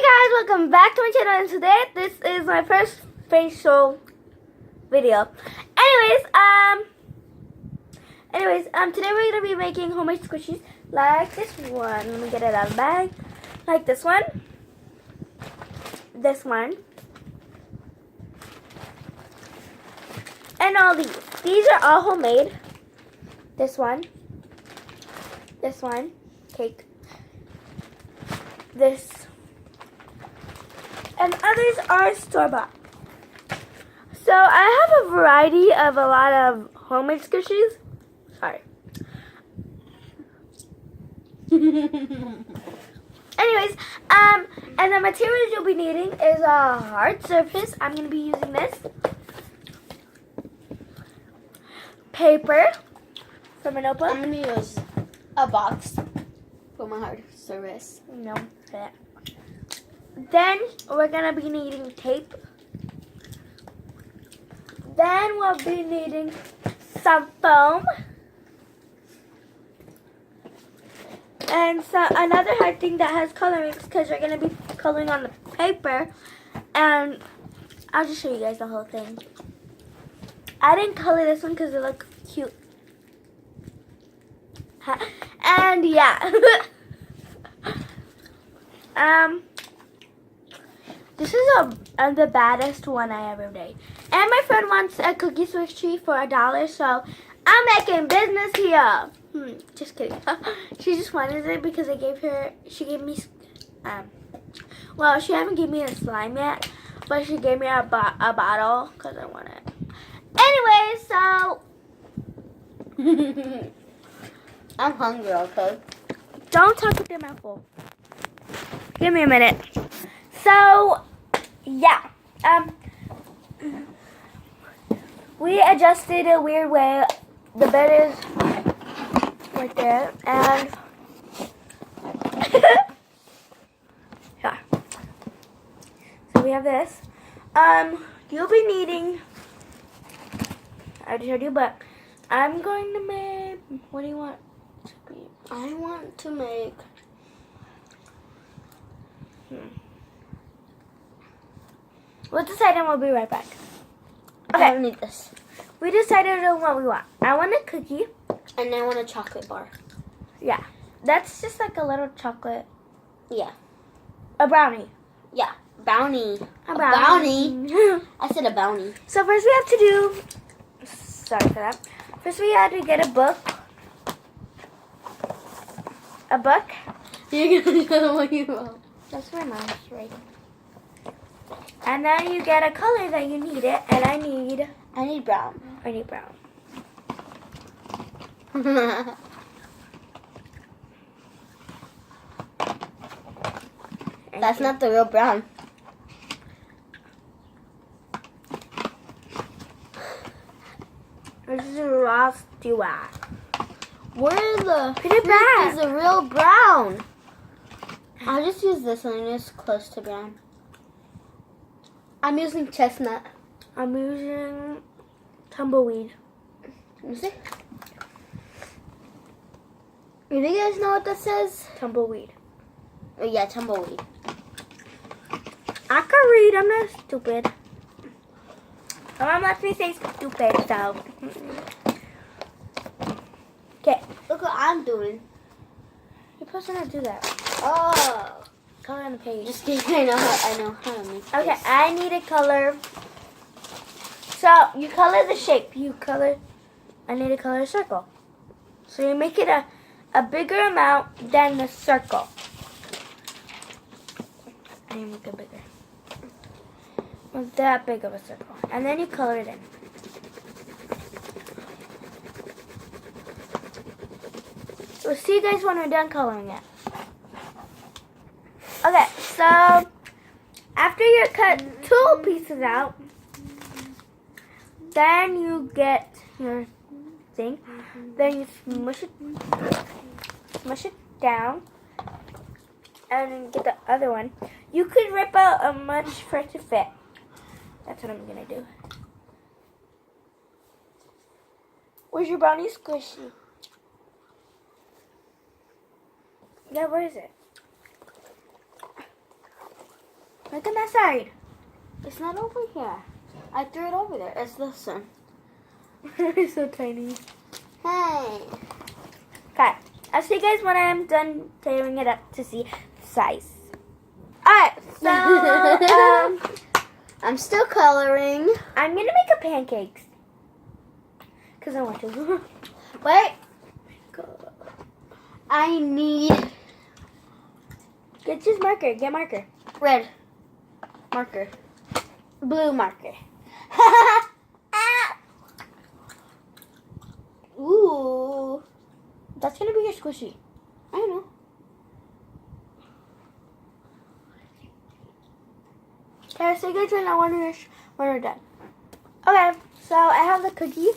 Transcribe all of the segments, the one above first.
guys, welcome back to my channel, and today this is my first facial video. Today we're gonna be making homemade squishies like this one. Let me get it out of the bag. Like this one, and all these. These are all homemade. This one, cake. This. And others are store-bought. So I have a variety of a lot of homemade squishies. Sorry. Anyways, and the materials you'll be needing is a hard surface. I'm going to be using this. Paper from a notebook. I'm going to use a box for my hard surface. No, that. Then we're going to be needing tape. Then we'll be needing some foam. And another hard thing that has coloring because you're going to be coloring on the paper. And I'll just show you guys the whole thing. I didn't color this one because it looked cute. And yeah. This is the baddest one I ever made. And my friend wants a cookie squishy for $1, so I'm making business here. Just kidding. She just wanted it because she gave me, well, she haven't given me a slime yet, but she gave me a bottle because I want it. Anyway, so. I'm hungry, okay? Don't talk with your mouth full. Give me a minute. So, yeah. We adjusted a weird way. The bed is right there, and yeah. So we have this. You'll be needing. I already showed you, but I'm going to make. What do you want to be? I want to make. We'll decide and we'll be right back. Okay. I don't need this. We decided on what we want. I want a cookie. And I want a chocolate bar. Yeah. That's just like a little chocolate. Yeah. A brownie. Yeah. Brownie. A brownie. I said a brownie. So first we have to do. Sorry for that. First we had to get a book. A book. You're going to show what you want. That's my mom's right. And then you get a color that you need it, and I need brown. I need brown. That's not the real brown. This is a raw steward. Where the Pretty bad. is the real brown? I'll just use this one. It's close to brown. I'm using chestnut. I'm using tumbleweed. Let me see. Do you guys know what this says? Tumbleweed. Oh, yeah, tumbleweed. I can read. I'm not stupid. My mom lets me say stupid, so. Okay. Look what I'm doing. You're supposed to not do that. Oh. Color on the page. Just kidding. I know how to make this. Okay, I need a color. So, you color the shape. I need to color a circle. So, you make it a bigger amount than the circle. I need to make it bigger. Not that big of a circle. And then you color it in. We'll see you guys when we're done coloring it. Okay, so after you cut 2 pieces out, then you get your thing. Then you smush it down, and then get the other one. You could rip out a much for it to fit. That's what I'm gonna do. Where's your brownie squishy? Yeah, where is it? Look on that side. It's not over here. I threw it over there. It's this one. It's so tiny. Hey. Okay. I'll see you guys when I'm done tearing it up to see the size. Alright, so I'm still coloring. I'm gonna make a pancakes. Cause I want to. Wait. I need Get just marker. Get marker. red marker. Blue marker. Ooh. That's gonna be your squishy. I know. Okay, so you guys know when we're done. Okay, so I have the cookie.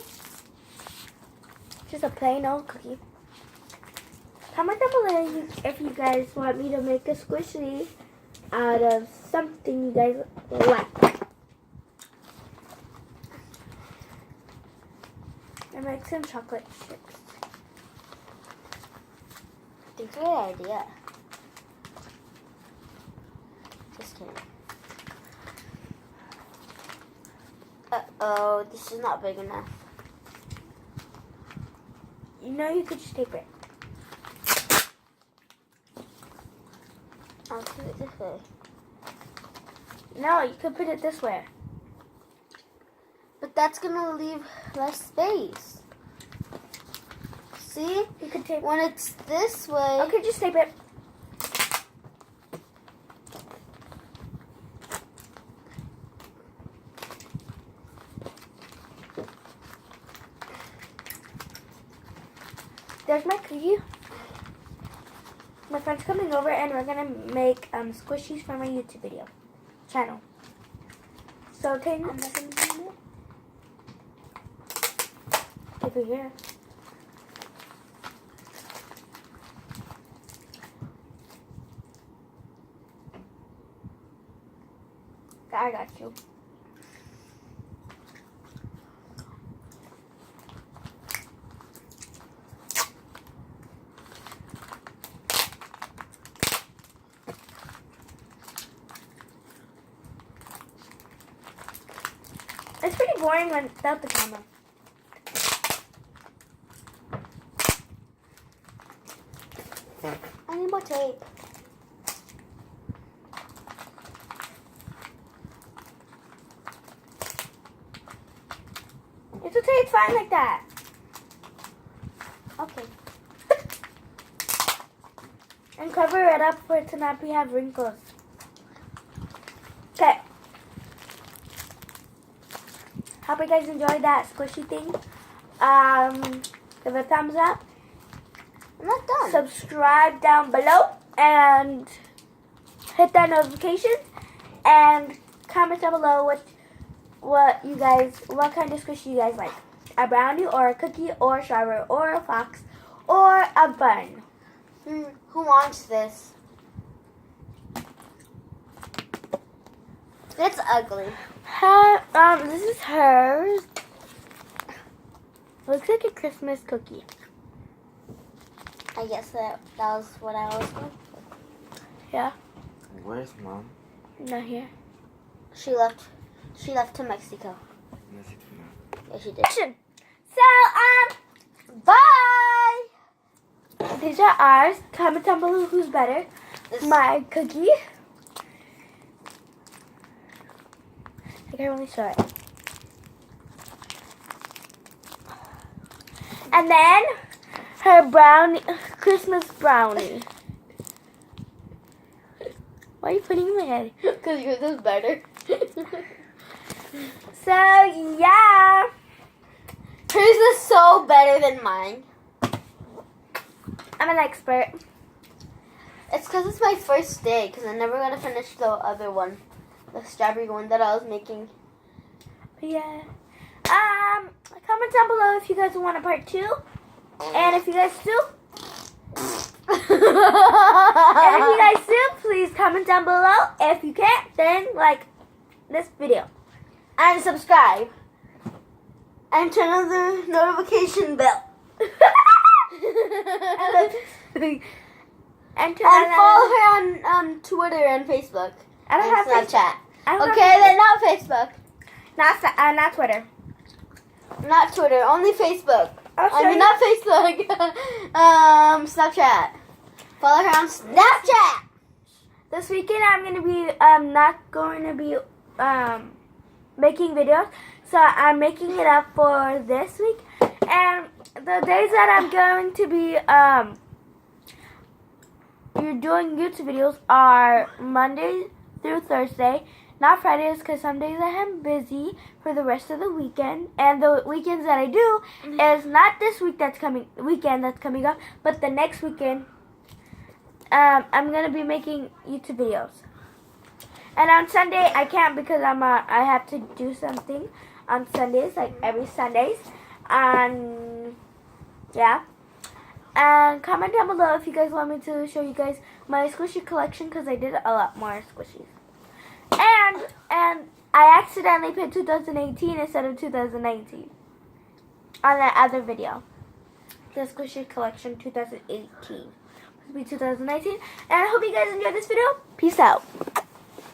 Just a plain old cookie. Comment down below if you guys want me to make a squishy out of something you guys like. I make some chocolate chips. That's a good idea. Just kidding. Uh-oh, this is not big enough. You know you could just tape it. I'll put it this way. No, you could put it this way. But that's gonna leave less space. See? You could tape. When it's this way. Okay, just tape it. There's my cookie. My friend's coming over and we're gonna make squishies for my YouTube video channel. So take over here. I got you. It's pretty boring without the camera. I need more tape. It's okay, it's fine like that. Okay. And cover it up for it to not have wrinkles. Okay. Hope you guys enjoyed that squishy thing. Give it a thumbs up. I'm not done. Subscribe down below and hit that notification and comment down below what kind of squishy you guys like. A brownie or a cookie or a strawberry or a fox or a bun. Who wants this? It's ugly. This is hers. Looks like a Christmas cookie. I guess that was what I was going for. Yeah. Where's mom? Not here. She left to Mexico. Yeah, she did. So, bye! These are ours. Comment down below who's better. My cookie. I can only show it. And then her brownie, Christmas brownie. Why are you putting in my head? Because yours is better. So, yeah. Hers is so better than mine. I'm an expert. It's because it's my first day, because I never got to finish the other one. The strawberry one that I was making. Yeah. Comment down below if you guys want a part 2. And if you guys do, please comment down below. If you can't, then like this video. And subscribe. And turn on the notification bell. and And follow her on Twitter and Facebook. I don't and have Snapchat. I don't Okay, have then not Facebook. not Twitter. Not Twitter, only Facebook. I'll show I mean, you. not Facebook. Snapchat. Follow her on Snapchat. This weekend I'm gonna be not going to be making videos, so I'm making it up for this week. And the days that I'm going to be you're doing YouTube videos are Monday through Thursday, not Fridays, because some days I am busy for the rest of the weekend. And the weekends that I do is not this weekend that's coming up, but the next weekend. I'm gonna be making YouTube videos. And on Sunday I can't because I have to do something on Sundays, like every Sundays. And yeah. And comment down below if you guys want me to show you guys my squishy collection, because I did a lot more squishies. And I accidentally put 2018 instead of 2019 on that other video. The squishy collection 2018. Be 2019, and I hope you guys enjoyed this video. Peace out.